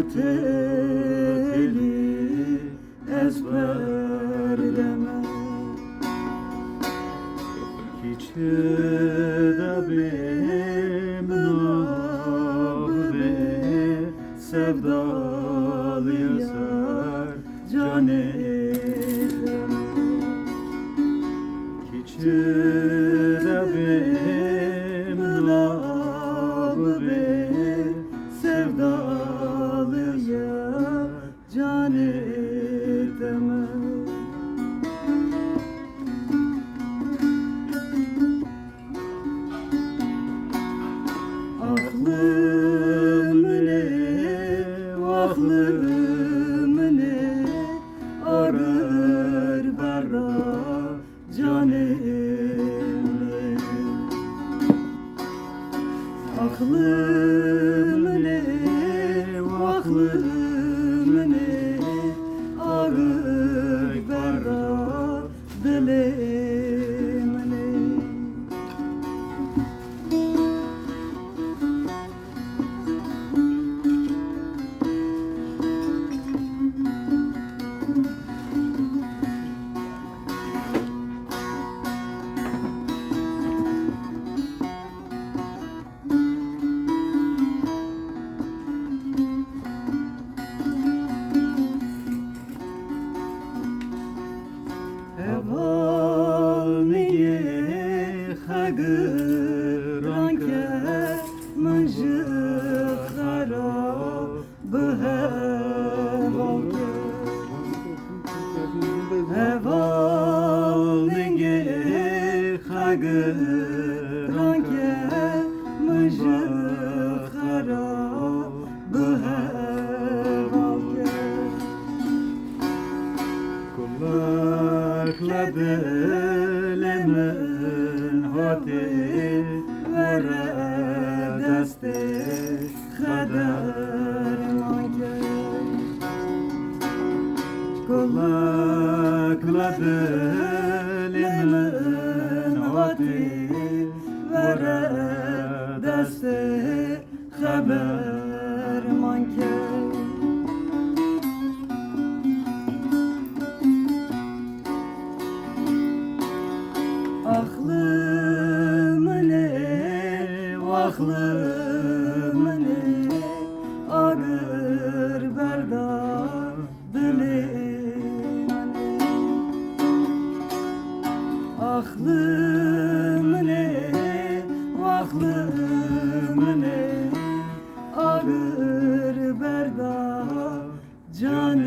teli ezber deme. Hiç de benim nabı sevdalıyasar can eyleme. Hiç de benim nabı sevdalıyasar can eyleme. Aklım ne arar bara can eyle. Aklım ne arar bara dilim ne. Evalmiye khagran ke manj kharab beheval ke. Evalmiye khagran ke manj kharab beheval ke. Dilimin hati vere deste kader manke. Kulakla dilimin hati vere deste kader manke. Aklım ne ağır berda dilim ne. Aklım ne ağır berda can